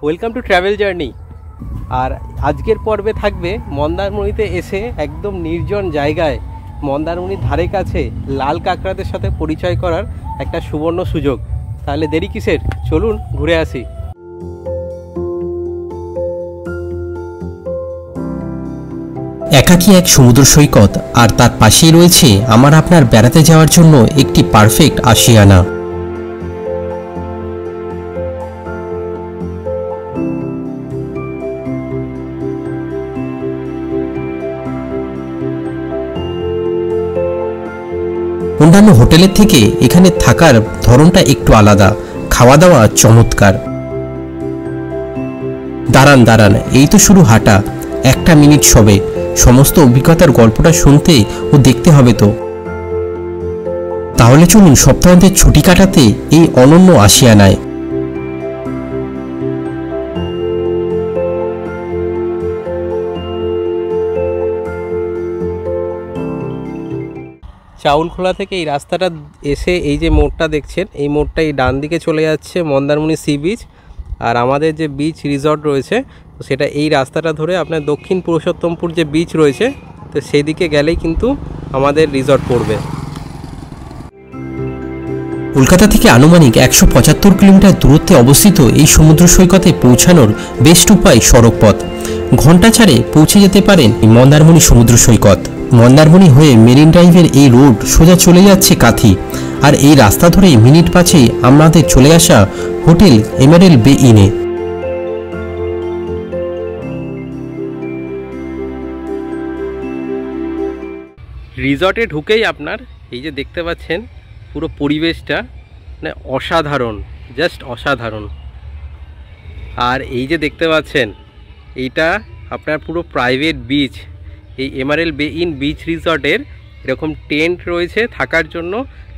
Welcome to travel journey. আর আজকের পর্বে থাকবে মন্দারমণিতে এসে একদম নির্জন জায়গায় মন্দারমণির ধারে কাছে লাল কাঁকড়াদের সাথে পরিচয় করার একটা সুবর্ণ সুযোগ। তাহলে দেরি কিসের, চলুন ঘুরে আসি। একাকী এক সমুদ্র সৈকত, আর তার পাশেই রয়েছে আমার আপনার বেড়াতে যাওয়ার জন্য একটি পারফেক্ট আশিয়ানা। অন্যান্য হোটেলের থেকে এখানে থাকার ধরনটা একটু আলাদা, খাওয়া দাওয়া চমৎকার। দাঁড়ান, এই তো শুরু হাঁটা, একটা মিনিট সবে। সমস্ত অভিজ্ঞতার গল্পটা শুনতে ও দেখতে হবে তো। তাহলে চলুন সপ্তাহান্তের ছুটি কাটাতে এই অনন্য আশিয়ানায়। চাউলখোলা থেকে এই রাস্তাটা এসে এই যে মোড়টা দেখছেন, এই মোড়টা এই ডান দিকে চলে যাচ্ছে মন্দারমণি সি বিচ। আর আমাদের যে বিচ রিসর্ট রয়েছে তো সেটা এই রাস্তাটা ধরে আপনার দক্ষিণ পুরুষোত্তমপুর যে বিচ রয়েছে তো সেই দিকে গেলেই কিন্তু আমাদের রিসর্ট পড়বে। কলকাতা থেকে আনুমানিক 175 কিলোমিটার দূরত্বে অবস্থিত এই সমুদ্র সৈকতে পৌঁছানোর বেস্ট উপায় সড়কপথ। ঘণ্টা চারে পৌঁছে যেতে পারেন মন্দারমণি সমুদ্র সৈকত। মন্দারমণি হয়ে মেরিন ড্রাইভের এই রোড সোজা চলে যাচ্ছে কাথি, আর এই রাস্তা ধরে মিনিট পাঁচেই আমাদের চলে আসা হোটেল এমারেল বে ইনে। রিসর্টে ঢুকেই আপনার এই যে দেখতে পাচ্ছেন পুরো পরিবেশটা মানে অসাধারণ, জাস্ট অসাধারণ। আর এই যে দেখতে পাচ্ছেন এইটা আপনার পুরো প্রাইভেট বিচ। এই এমারেল বে ইন বিচ রিসর্টের এরকম টেন্ট রয়েছে থাকার জন্য,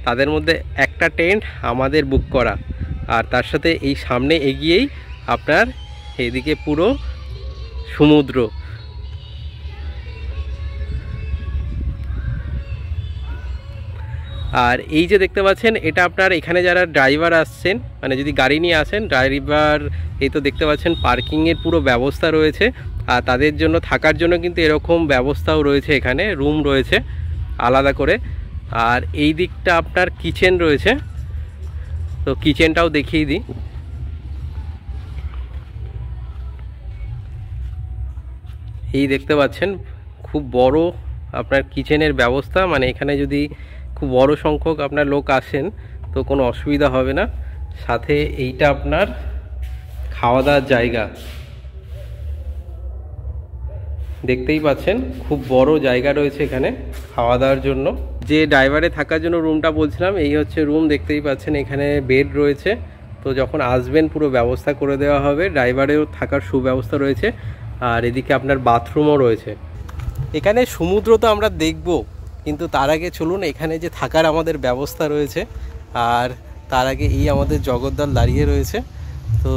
তাদের মধ্যে একটা টেন্ট আমাদের বুক করা। আর তার সাথে এই সামনে এগিয়েই আপনার এদিকে পুরো সমুদ্র। আর এই যে দেখতে পাচ্ছেন এটা আপনার এখানে যারা ড্রাইভার আসছেন, মানে যদি গাড়ি নিয়ে আসেন ড্রাইভার, এই তো দেখতে পাচ্ছেন পার্কিংয়ের পুরো ব্যবস্থা রয়েছে। আর তাদের জন্য থাকার জন্য কিন্তু এরকম ব্যবস্থাও রয়েছে, এখানে রুম রয়েছে আলাদা করে। আর এই দিকটা আপনার কিচেন রয়েছে, তো কিচেনটাও দেখিয়ে দিই। এই দেখতে পাচ্ছেন খুব বড় আপনার কিচেনের ব্যবস্থা, মানে এখানে যদি খুব বড় সংখ্যক আপনার লোক আসেন তো কোনো অসুবিধা হবে না। সাথে এইটা আপনার খাওয়া দাওয়ার জায়গা, দেখতেই পাচ্ছেন খুব বড় জায়গা রয়েছে এখানে খাওয়া দাওয়ার জন্য। যে ড্রাইভারে থাকার জন্য রুমটা বলছিলাম, এই হচ্ছে রুম, দেখতেই পাচ্ছেন এখানে বেড রয়েছে। তো যখন আসবেন পুরো ব্যবস্থা করে দেওয়া হবে, ড্রাইভারেও থাকার সুব্যবস্থা রয়েছে। আর এদিকে আপনার বাথরুমও রয়েছে। এখানে সমুদ্র তো আমরা দেখব, কিন্তু তার আগে চলুন এখানে যে থাকার আমাদের ব্যবস্থা রয়েছে। আর তার আগে এই আমাদের জগদ্দল দাঁড়িয়ে রয়েছে। তো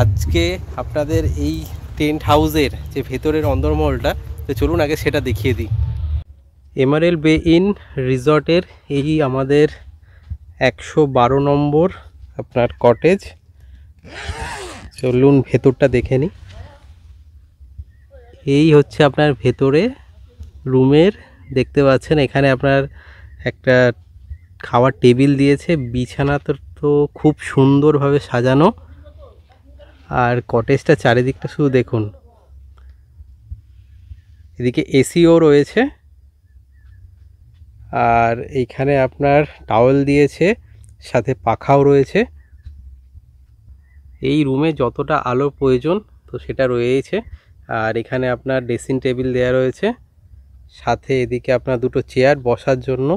আজকে আপনাদের এই টেন্ট হাউসের যে ভেতরের অন্দরমহলটা, তো চলুন আগে সেটা দেখিয়ে দিই। এমারেল বে ইন রিসর্টের এই আমাদের 112 নম্বর আপনার কটেজ। চলুন ভেতরটা দেখে নিই। এই হচ্ছে আপনার ভেতরে রুমের, দেখতে পাচ্ছেন এখানে আপনার একটা খাওয়ার টেবিল দিয়েছে, বিছানা তো খুব সুন্দরভাবে সাজানো। আর কটেজটা চারিদিকটা শুধু দেখুন, এদিকে এসিও রয়েছে। আর এইখানে আপনার টাওয়েল দিয়েছে, সাথে পাখাও রয়েছে। এই রুমে যতটা আলো প্রয়োজন তো সেটা রয়েছে। আর এখানে আপনার ড্রেসিং টেবিল দেওয়া রয়েছে, সাথে এদিকে আপনার দুটো চেয়ার বসার জন্য।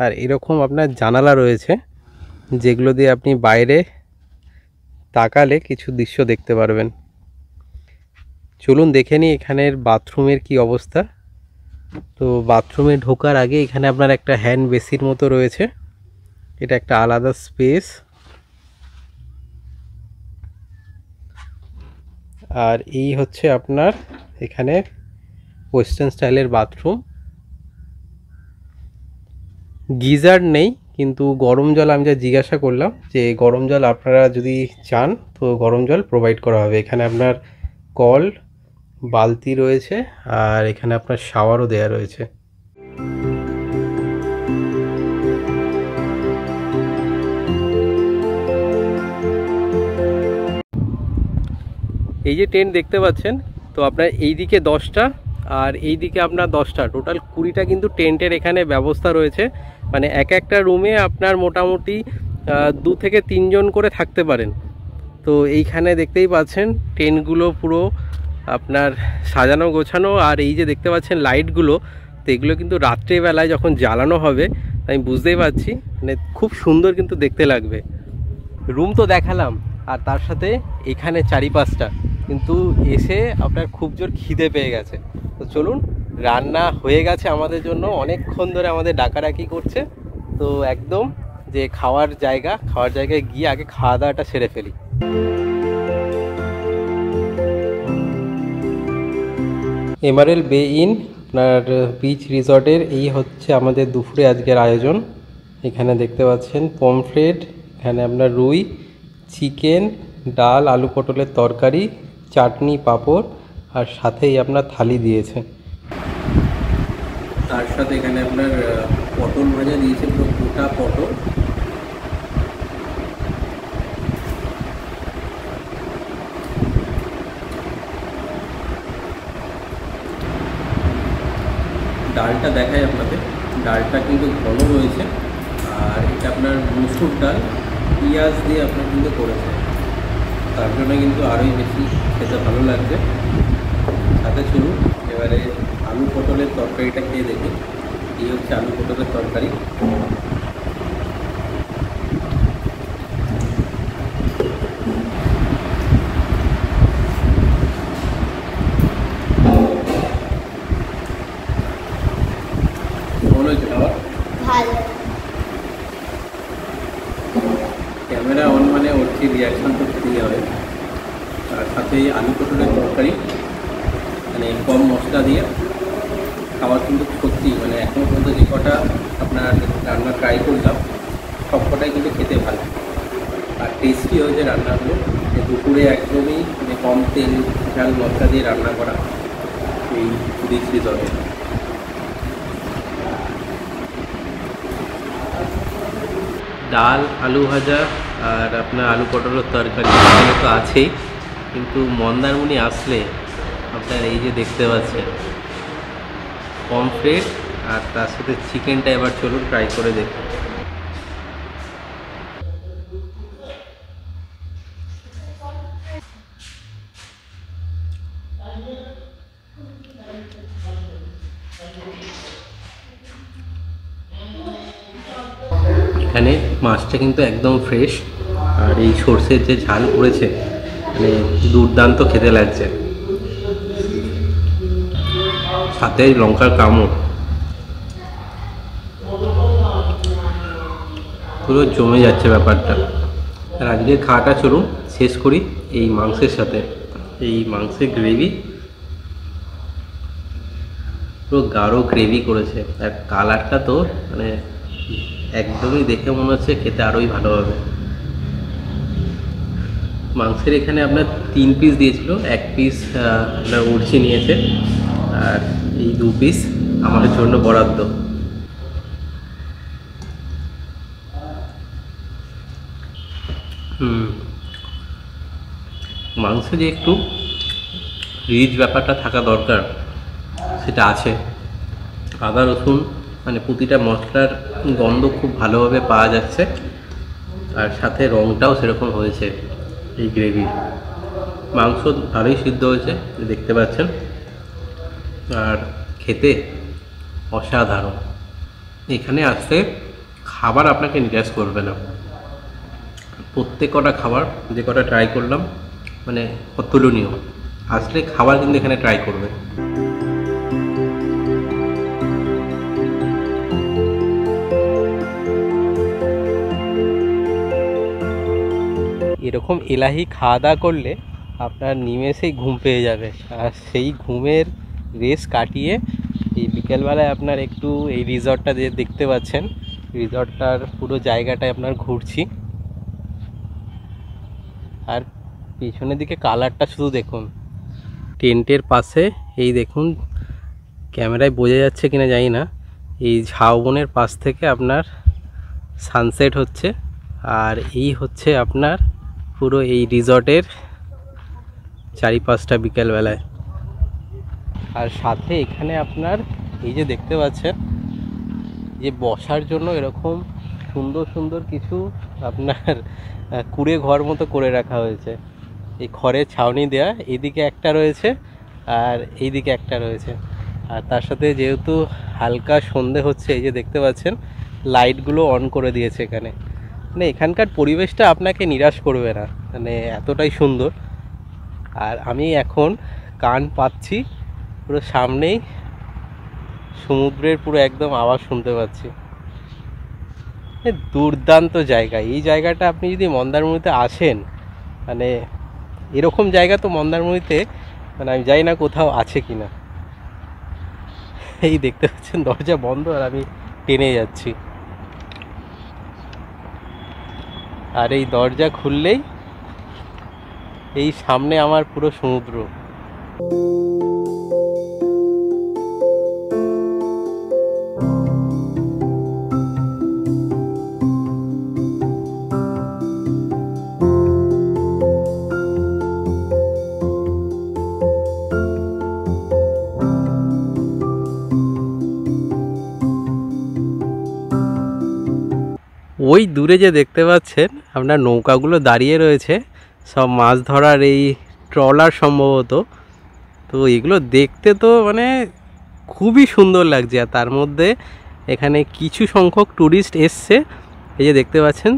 আর এরকম আপনার জানালা রয়েছে যেগুলো দিয়ে আপনি বাইরে তাকালে কিছু দৃশ্য দেখতে পারবেন। চলুন দেখে নিই এখানের বাথরুমের কি অবস্থা। তো বাথরুমে ঢোকার আগে এখানে আপনার একটা হ্যান্ড বেসিন মতো রয়েছে, এটা একটা আলাদা স্পেস। আর এই হচ্ছে আপনার এখানে ওয়েস্টার্ন স্টাইলের বাথরুম। গিজার নেই, কিন্তু গরম জল আমি যা জিজ্ঞাসা করলাম যে গরম জল আপনারা যদি চান তো গরম জল প্রোভাইড করা হবে। এখানে আপনার কল, বালতি রয়েছে, আর এখানে আপনার শাওয়ারও দেওয়া রয়েছে। এই যে টেন্ট দেখতে পাচ্ছেন, তো আপনার এই দিকে 10টা আর এই দিকে আপনার 10টা, টোটাল 20টা কিন্তু টেন্টের এখানে ব্যবস্থা রয়েছে। মানে এক একটা রুমে আপনার মোটামুটি 2 থেকে 3 জন করে থাকতে পারেন। তো এইখানে দেখতেই পাচ্ছেন টেন্টগুলো পুরো আপনার সাজানো গোছানো, আর এই যে দেখতে পাচ্ছেন লাইটগুলো, তো এগুলো কিন্তু রাত্রেবেলায় যখন জ্বালানো হবে আমি বুঝতেই পারছি মানে খুব সুন্দর কিন্তু দেখতে লাগবে। রুম তো দেখালাম, আর তার সাথে এখানে 4-5টা, কিন্তু এসে আপনার খুব জোর খিদে পেয়ে গেছে। তো চলুন, রান্না হয়ে গেছে আমাদের জন্য, অনেকক্ষণ ধরে আমাদের ডাকাডাকি করছে। তো একদম যে খাওয়ার জায়গায় গিয়ে আগে খাওয়া দাওয়াটা সেরে ফেলি। এমআরএল বে ইন আপনার বিচ রিসর্টের এই হচ্ছে আমাদের দুপুরে আজকের আয়োজন। এখানে দেখতে পাচ্ছেন পমফ্রেট, এখানে আপনার রুই, চিকেন, ডাল, আলু পটলের তরকারি, চাটনি, পাঁপড়, আর সাথেই আপনার থালি দিয়েছে। তার সাথে এখানে আপনার পটল ভাজা দিয়েছে, পুরো গোটা পটল। ডালটা দেখাই আপনাদের, ডালটা কিন্তু ঘন রয়েছে, আর এটা আপনার মসুর ডাল পেঁয়াজ দিয়ে আপনার কিন্তু করেছে, তার জন্য কিন্তু আরোই বেশি খেতে ভালো লাগছে। সাথে চলুন এবারে আলু পটলের তরকারিটা খেয়ে দেখি। এই হচ্ছে আলু পটলের তরকারি। ক্যামেরা অন মানে ওর কি রিয়াকশান তো খেতেই হবে। তার সাথে আলু পটলের তরকারি, মানে কম মশলা দিয়ে খাওয়ার কিন্তু সত্যি মানে এখনও পর্যন্ত যে কটা আপনার রান্না ট্রাই করলাম সব কটাই কিন্তু খেতে ভালো আর টেস্টি হয়েছে রান্নাগুলো। দুপুরে একদমই মানে কম তেল ঝাল মশলা দিয়ে রান্না করা এই বিচ রিসর্টে। ডাল, আলু ভাজা আর আপনার আলু পটলের তরকারি এখানে তো আছেই, কিন্তু মন্দারমণি আসলে আপনার এই যে দেখতে পাচ্ছেন পমফ্রেট আর তার সাথে চিকেনটা এবার চলুন ট্রাই করে দেখুন। এখানে মাছটা কিন্তু একদম ফ্রেশ, আর এই সর্ষের যে ঝাল পড়েছে মানে দুর্দান্ত খেতে লাগছে, সাথে লঙ্কার কামড়, পুরো জমে যাচ্ছে ব্যাপারটা। আর আজকের খাওয়াটা চলুন শেষ করি এই মাংসের সাথে। এই মাংসের গ্রেভি পুরো গাঢ় গ্রেভি করেছে, আর কালারটা তো মানে একদমই দেখে মনে হচ্ছে খেতে আরোই ভালো হবে। মাংসের এখানে আপনার 3 পিস দিয়েছিল, 1 পিস আপনার উড়ছি নিয়েছে, আর এই 2 পিস আমাদের জন্য বরাদ্দ। মাংসে যে একটু রিচ ব্যাপারটা থাকা দরকার সেটা আছে। আদা রসুন মানে প্রতিটা মশলার গন্ধ খুব ভালোভাবে পাওয়া যাচ্ছে, আর সাথে রঙটাও সেরকম হয়েছে। এই গ্রেভি মাংস ভালোই সিদ্ধ হয়েছে দেখতে পাচ্ছেন, আর খেতে অসাধারণ। এখানে আসলে খাবার আপনাকে নিরাশ করবে না, প্রত্যেক কটা খাবার যে কটা ট্রাই করলাম মানে অতুলনীয়। আসলে খাবার কিন্তু এখানে ট্রাই করবে। এরকম এলাহি খাওয়া দাওয়া করলে আপনার নিমেষেই ঘুম পেয়ে যাবে, আর সেই ঘুমের রেস কাটিয়ে এই বিকেলবেলায় আপনার একটু এই রিসর্টটা যে দেখতে পাচ্ছেন রিসর্টটার পুরো জায়গাটায় আপনার ঘুরছি। আর পিছনের দিকে কালারটা শুধু দেখুন, টেন্টের পাশে এই দেখুন, ক্যামেরায় বোঝা যাচ্ছে কিনা জানি না, এই ঝাউবনের পাশ থেকে আপনার সানসেট হচ্ছে। আর এই হচ্ছে আপনার পুরো এই রিসর্টের চারিপাশটা বিকেলবেলায়। আর সাথে এখানে আপনার এই যে দেখতে পাচ্ছেন যে বসার জন্য এরকম সুন্দর সুন্দর কিছু আপনার কুড়ে ঘর মতো করে রাখা হয়েছে। এই খড়ের ছাউনি দেয়া, এইদিকে একটা রয়েছে আর এইদিকে একটা রয়েছে। আর তার সাথে যেহেতু হালকা সন্ধে হচ্ছে, এই যে দেখতে পাচ্ছেন লাইটগুলো অন করে দিয়েছে এখানে। মানে এখানকার পরিবেশটা আপনাকে নিরাশ করবে না, মানে এতটাই সুন্দর। আর আমি এখন কান পাচ্ছি পুরো সামনেই সমুদ্রের পুরো একদম আওয়াজ শুনতে পাচ্ছি। দুর্দান্ত জায়গা। এই জায়গাটা আপনি যদি মন্দারমণিতে আসেন, মানে এরকম জায়গা তো মন্দারমণিতে মানে আমি জানি না কোথাও আছে কিনা। এই দেখতে পাচ্ছেন দরজা বন্ধ আর আমি টেনে যাচ্ছি। আর এই দরজা খুললেই এই সামনে আমার পুরো সমুদ্র। ওই দূরে যে দেখতে পাচ্ছেন আপনার নৌকাগুলো দাঁড়িয়ে রয়েছে, সব মাছ ধরার এই ট্রলার সম্ভবত। তো এগুলো দেখতে তো মানে খুবই সুন্দর লাগছে। আর তার মধ্যে এখানে কিছু সংখ্যক ট্যুরিস্ট এসছে, এই যে দেখতে পাচ্ছেন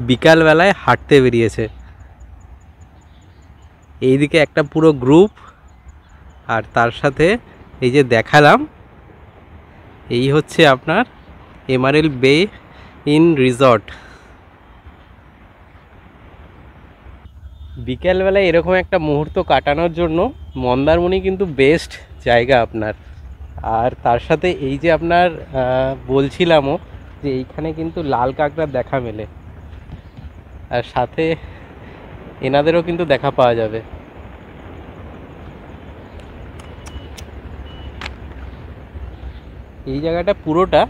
বিকালবেলায় হাঁটতে বেরিয়েছে। এইদিকে একটা পুরো গ্রুপ, আর তার সাথে এই যে দেখালাম এই হচ্ছে আপনার এমারেল্ড বে ইন রিসর্ট। বিকেলবেলায় এরকম একটা মুহূর্ত কাটানোর জন্য মন্দারমণি কিন্তু বেস্ট জায়গা আপনার। আর তার সাথে এই যে আপনার বলছিলামও যে এইখানে কিন্তু লাল কাঁকড়ার দেখা মেলে, আর সাথে এনাদেরও কিন্তু দেখা পাওয়া যাবে। এই জায়গাটা পুরোটা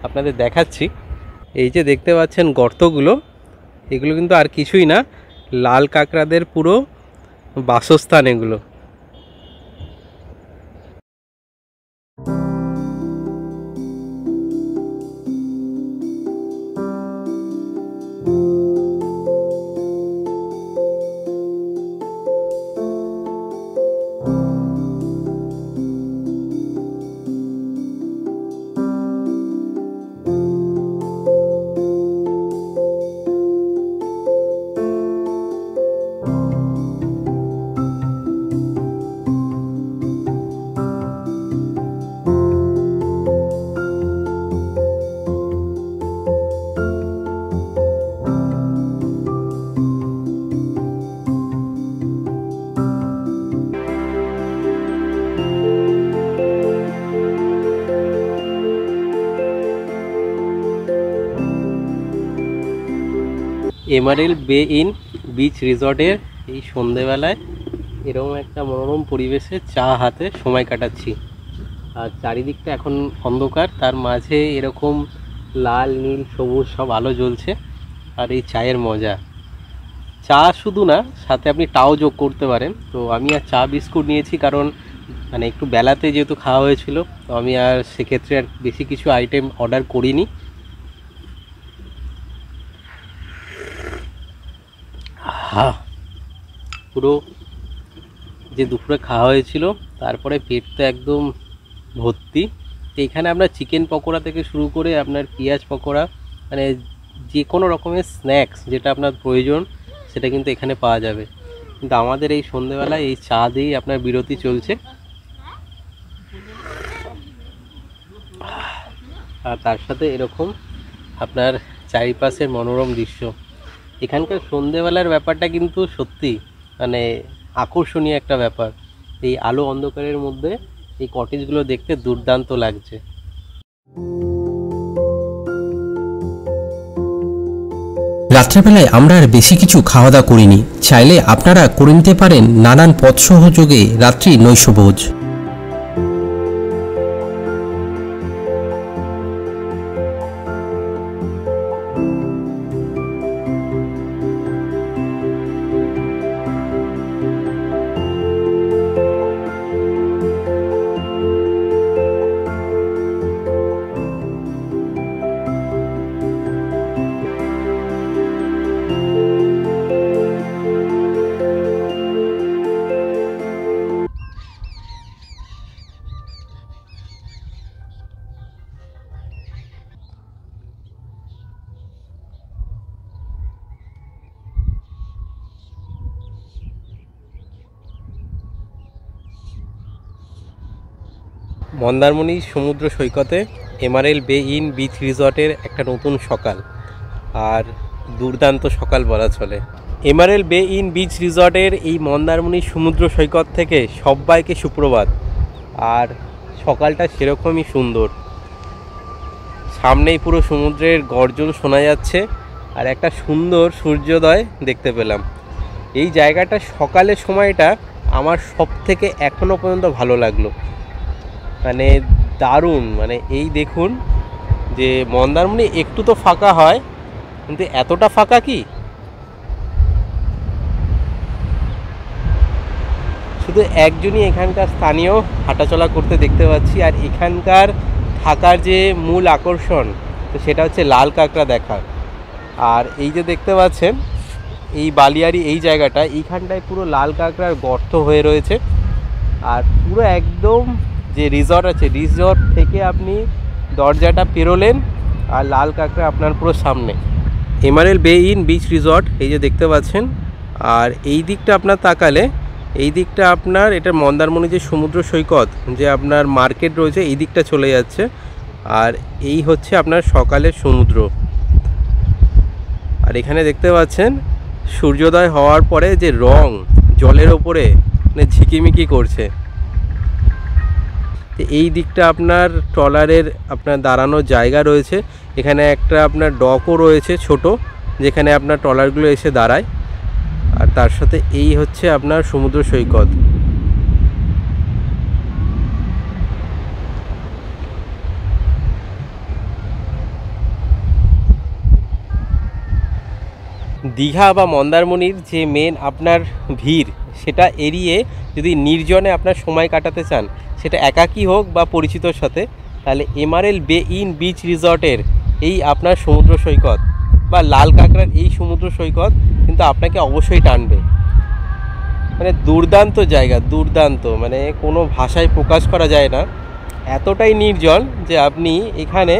আপনাদের দেখাচ্ছি। এই যে দেখতে পাচ্ছেন গর্তগুলো, এগুলো কিন্তু আর কিছুই না, লাল কাঁকড়াদের পুরো বাসস্থান এগুলো। এমারেল্ড বে ইন বিচ রিসর্টের এই সন্ধেবেলায় এরকম একটা মনোরম পরিবেশে চা হাতে সময় কাটাচ্ছি। আর চারিদিকটা এখন অন্ধকার, তার মাঝে এরকম লাল নীল সবুজ সব আলো জ্বলছে। আর এই চায়ের মজা, চা শুধু না, সাথে আপনি টাও যোগ করতে পারেন। তো আমি আর চা বিস্কুট নিয়েছি, কারণ মানে একটু বেলাতে যেহেতু খাওয়া হয়েছিল, তো আমি আর সেক্ষেত্রে আর বেশি কিছু আইটেম অর্ডার করিনি। পুরো যে দুপুরে খাওয়া হয়েছিল তারপরে পেট তো একদম ভর্তি। এইখানে আপনার চিকেন পকোড়া থেকে শুরু করে আপনার পেঁয়াজ পকোড়া, মানে যে কোনো রকমের স্ন্যাক্স যেটা আপনার প্রয়োজন সেটা কিন্তু এখানে পাওয়া যাবে। কিন্তু আমাদের এই সন্ধেবেলায় এই চা দিয়েই আপনার বিরতি চলছে। আর তার সাথে এরকম আপনার চারিপাশের মনোরম দৃশ্য। এখানকার সন্ধেবেলার ব্যাপারটা কিন্তু সত্যি মানে আকর্ষণীয় একটা ব্যাপার। এই আলো অন্ধকারের মধ্যে এই কটেজগুলো দেখতে দুর্দান্ত লাগছে। রাত্রেবেলায় আমরা আর বেশি কিছু খাওয়া দাওয়া করিনি। চাইলে আপনারা করে নিতে পারেন নানান পথ সহযোগে রাত্রি নৈশভোজ। মন্দারমণি সমুদ্র সৈকতে এমারেল বে ইন বিচ রিসর্টের একটা নতুন সকাল, আর দুর্দান্ত সকাল বলা চলে। এমারেল বে ইন বিচ রিসর্টের এই মন্দারমণি সমুদ্র সৈকত থেকে সবাইকে সুপ্রভাত। আর সকালটা সেরকমই সুন্দর, সামনেই পুরো সমুদ্রের গর্জন শোনা যাচ্ছে আর একটা সুন্দর সূর্যোদয় দেখতে পেলাম। এই জায়গাটা সকালের সময়টা আমার সব থেকে এখনও পর্যন্ত ভালো লাগলো, মানে দারুণ। মানে এই দেখুন যে মন্দারমণি একটু তো ফাঁকা হয়, কিন্তু এতটা ফাঁকা কি? শুধু একজনই এখানকার স্থানীয় হাঁটাচলা করতে দেখতে পাচ্ছি, আর এখানকার থাকার যে মূল আকর্ষণ তো সেটা হচ্ছে লাল কাঁকড়া দেখা। আর এই যে দেখতে পাচ্ছেন এই বালিয়ারি এই জায়গাটা, এইখানটায় পুরো লাল কাঁকড়ার গর্ত হয়ে রয়েছে। আর পুরো একদম যে রিসর্ট আছে, রিসর্ট থেকে আপনি দরজাটা পেরোলেন আর লাল কাঁকড়া আপনার পুরো সামনে। এমারেল বে ইন বিচ রিসর্ট এই যে দেখতে পাচ্ছেন। আর এই দিকটা আপনার তাকালে, এই দিকটা আপনার এটা মন্দারমণি যে সমুদ্র সৈকত যে আপনার মার্কেট রয়েছে এই দিকটা চলে যাচ্ছে। আর এই হচ্ছে আপনার সকালের সমুদ্র। আর এখানে দেখতে পাচ্ছেন সূর্যোদয় হওয়ার পরে যে রং জলের ওপরে মানে ঝিকিমিকি করছে। এই দিকটা আপনার ট্রলারের আপনার দাঁড়ানোর জায়গা রয়েছে, এখানে একটা আপনার ডকও রয়েছে ছোট, যেখানে আপনার ট্রলারগুলো এসে দাঁড়ায়। আর তার সাথে এই হচ্ছে আপনার সমুদ্র সৈকত। দীঘা বা মন্দারমণির যে মেন আপনার ভিড় সেটা এড়িয়ে যদি নির্জনে আপনার সময় কাটাতে চান, সেটা একাকী হোক বা পরিচিতর সাথে, তাহলে এমারেল বে ইন বিচ রিসর্টের এই আপনার সমুদ্র সৈকত বা লাল কাঁকড়ার এই সমুদ্র সৈকত কিন্তু আপনাকে অবশ্যই টানবে। মানে দুর্দান্ত জায়গা, দুর্দান্ত, মানে কোনো ভাষায় প্রকাশ করা যায় না। এতটাই নির্জন যে আপনি এখানে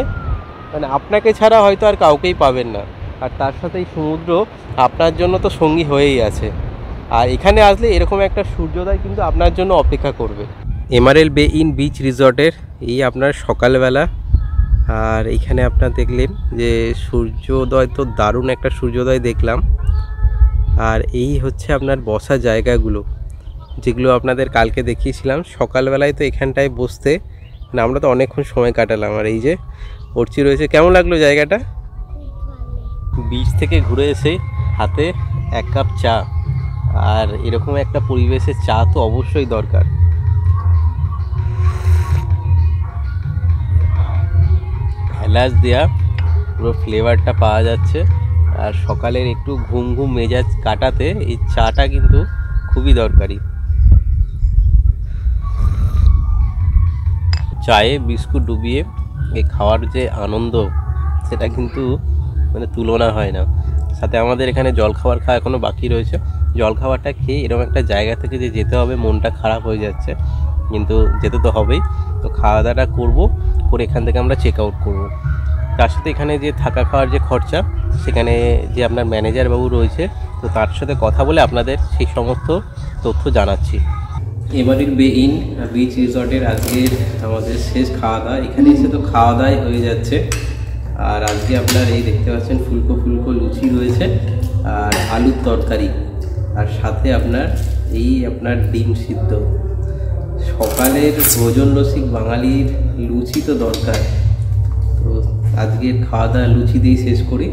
মানে আপনাকে ছাড়া হয়তো আর কাউকেই পাবেন না। আর তার সাথে এই সমুদ্র আপনার জন্য তো সঙ্গী হয়েই আছে। আর এখানে আসলে এরকম একটা সূর্যোদয় কিন্তু আপনার জন্য অপেক্ষা করবে। এমারেল বে ইন বিচ রিসর্টের এই আপনার সকালবেলা, আর এখানে আপনার দেখলেন যে সূর্যোদয়, তো দারুণ একটা সূর্যোদয় দেখলাম। আর এই হচ্ছে আপনার বসার জায়গাগুলো, যেগুলো আপনাদের কালকে দেখিয়েছিলাম সকালবেলায়। তো এখানটায় বসতে মানে আমরা তো অনেকক্ষণ সময় কাটালাম। আর এই যে অর্চি রয়েছে। কেমন লাগলো জায়গাটা? বিচ থেকে ঘুরে এসে হাতে এক কাপ চা, আর এরকম একটা পরিবেশে চা তো অবশ্যই দরকার। এলাচ দেয়া পুরো ফ্লেভারটা পাওয়া যাচ্ছে। আর সকালের একটু ঘুম ঘুম মেজাজ কাটাতে এই চাটা কিন্তু খুবই দরকারি। চায়ে বিস্কুট ডুবিয়ে এই খাওয়ার যে আনন্দ সেটা কিন্তু মানে তুলনা হয় না। সাথে আমাদের এখানে জলখাবার খাওয়া এখনও বাকি রয়েছে। জলখাবারটা খেয়ে এরকম একটা জায়গা থেকে যে যেতে হবে, মনটা খারাপ হয়ে যাচ্ছে, কিন্তু যেতে তো হবেই। তো খাওয়া দাওয়াটা করবো, করে এখান থেকে আমরা চেক আউট করবো। তার সাথে এখানে যে থাকা খাওয়ার যে খরচা, সেখানে যে আপনার ম্যানেজার বাবু রয়েছে, তো তার সাথে কথা বলে আপনাদের সেই সমস্ত তথ্য জানাচ্ছি। এমারেল বে ইন বিচ রিসর্টের আজকের আমাদের শেষ খাওয়া দাওয়া। এখানে এসে তো খাওয়া দাওয়াই হয়ে যাচ্ছে। আর আজকে আপনার এই দেখতে পাচ্ছেন ফুলকো ফুলকো লুচি রয়েছে আর আলুর তরকারি, আর সাথে আপনার এই আপনার ডিম সিদ্ধ। সকালের ভোজন রসিক বাঙালির লুচি তো দরকার। তো আজকের খাওয়া দাওয়া লুচি দিয়ে শেষ করি।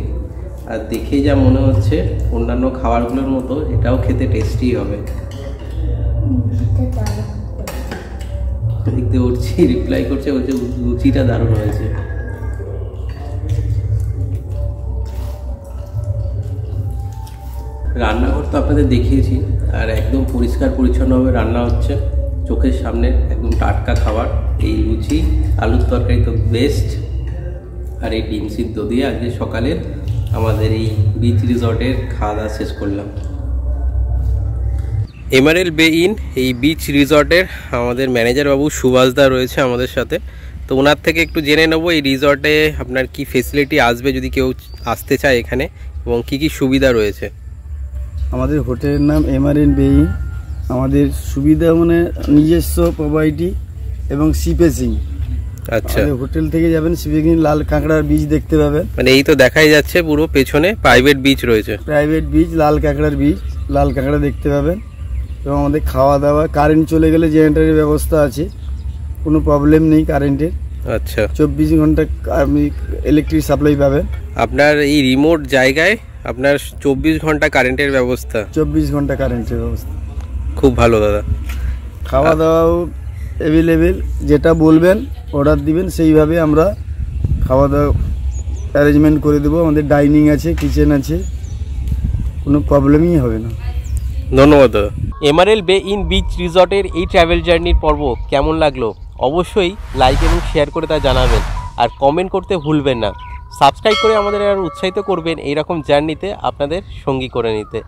আর দেখে যা মনে হচ্ছে অন্যান্য খাবারগুলোর মতো এটাও খেতে টেস্টি হবে। দেখতে উঠছি রিপ্লাই করছে, বলছে লুচিটা দারুণ হয়েছে। রান্নাঘর তো আপনাদের দেখিয়েছি, আর একদম পরিষ্কার পরিচ্ছন্নভাবে রান্না হচ্ছে চোখের সামনে, একদম টাটকা খাবার। এই লুচি আলুর তরকারি তো বেস্ট, আর এই ডিম সিদ্ধ দিয়ে আজকে সকালের আমাদের এই বিচ রিসর্টের খাওয়া দাওয়া শেষ করলাম। এমারেল বে ইন এই বিচ রিসর্টের আমাদের ম্যানেজার বাবু সুভাষদা রয়েছে আমাদের সাথে। তো ওনার থেকে একটু জেনে নেবো এই রিসর্টে আপনার কি ফেসিলিটি আসবে যদি কেউ আসতে চায় এখানে, এবং কি কি সুবিধা রয়েছে। আমাদের হোটেলের নাম এমারেল বে ইন। আমাদের সুবিধা মানে নিজস্ব প্রপার্টি এবং সিপেসিং। আচ্ছা, হোটেল থেকে যাবেন সিপেসিং, লাল কাঁকড়ার বীজ দেখতে পাবেন। মানে এই তো দেখাই যাচ্ছে পুরো পেছনে প্রাইভেট বিচ রয়েছে, প্রাইভেট বিচ, লাল কাঁকড়ার বীজ, লাল কাঁকড়া দেখতে পাবেন। এবং আমাদের খাওয়া দাওয়া, কারেন্ট চলে গেলে জেনারেটরের ব্যবস্থা আছে, কোনো প্রবলেম নেই কারেন্টের। আচ্ছা, 24 ঘন্টা আপনি ইলেকট্রিক সাপ্লাই পাবেন। আপনার এই রিমোট জায়গায় আপনার 24 ঘন্টা কারেন্টের ব্যবস্থা? 24 ঘন্টা কারেন্টের ব্যবস্থা। খুব ভালো দাদা। খাওয়া দাওয়াও অ্যাভেলেবেল, যেটা বলবেন অর্ডার দিবেন সেইভাবে আমরা খাওয়া দাওয়া অ্যারেঞ্জমেন্ট করে দেবো। আমাদের ডাইনিং আছে, কিচেন আছে, কোনো প্রবলেমই হবে না। ধন্যবাদ দাদা। এমারেল বে ইন বিচ রিসর্টের এই ট্রাভেল জার্নির পর্ব কেমন লাগলো অবশ্যই লাইক এবং শেয়ার করে তা জানাবেন, আর কমেন্ট করতে ভুলবেন না। সাবস্ক্রাইব করে আমাদের আর উৎসাহিত করবেন এইরকম জার্নিতে আপনাদের সঙ্গী করে নিতে।